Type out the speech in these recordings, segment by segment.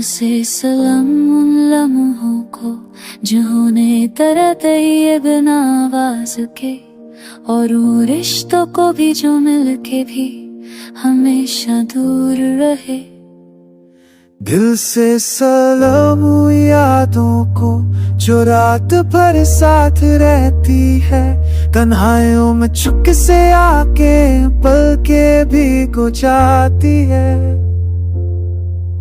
से सलाम उन लम्हों को जिन्होंने तरह तैयब आवाज के, और उन रिश्तों को भी जो मिल के भी हमेशा दूर रहे। दिल से सलाम यादों को जो रात भर साथ रहती है, तन्हाइयों में चुप से आके पल के भी गुजारती है।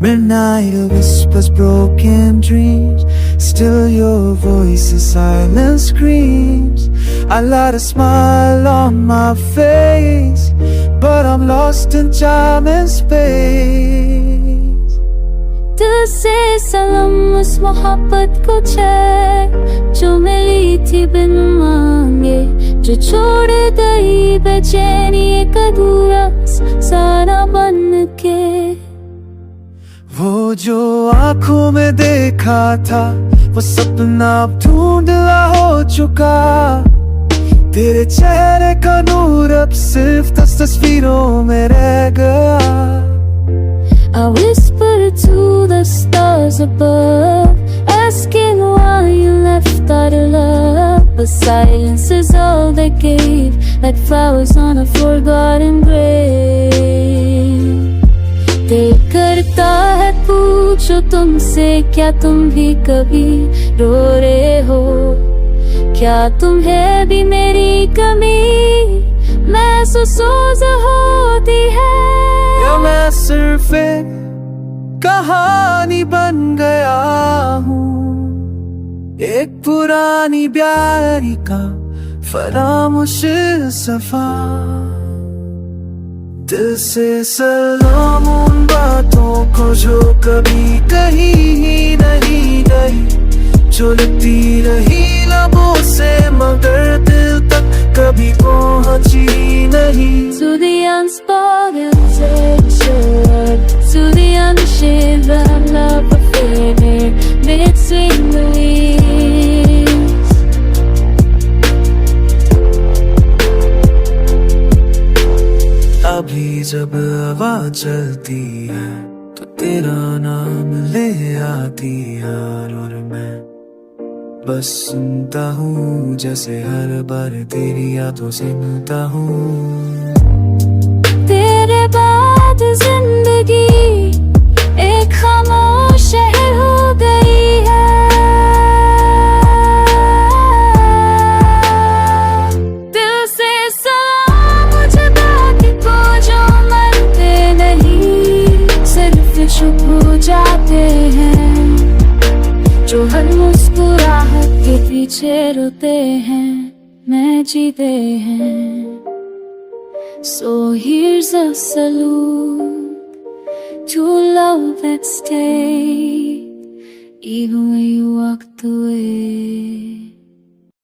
Midnight whispers broken dreams, still your voice is silent screams. I light a smile on my face, but I'm lost in time and space. दिल से सलाम उस मोहब्बत को है जो मिली थी बिन मांगे, जो छोड़ गई बेचैनी एक अधूरा सारा बन के। वो जो आंखों में देखा था वो सपना अब धुंधला हो चुका, तेरे चेहरे का नूर अब सिर्फ तस्वीरों में रह गया। I whisper to the stars above, asking why you left out of love, but silence is all they gave, like flowers on a forgotten grave. दिल करता है पूछो तुमसे, क्या तुम भी कभी रो रहे हो? क्या तुम्हें भी मेरी कमी महसूस होती है? या मैं सिर्फ एक कहानी बन गया हूँ, एक पुरानी प्यारी का फरामोश सफर। दिल से सलाम उन बातों को जो कभी कहीं ही नहीं गई, जो लगती रही लबों से मगर दिल तक कभी पहुंची नहीं। To the unspoken sexual, to the unshared love affair between the leaves. अभी जब हवा चलती है तो तेरा नाम ले आती यार, और मैं बस सुनता हूँ जैसे हर बार तेरी यादों से मिलता हूँ। तेरे बाद जिंदगी एक खामोश शहर हो गई है। दिल से सलाम मुझे बाकी को जो मरते नहीं, सिर्फ चुप हो जाते हैं, जो हर मुस्कुराहट के पीछे रोते हैं मैं जीते हैं। So here's a salute to love that stayed even when you walked away.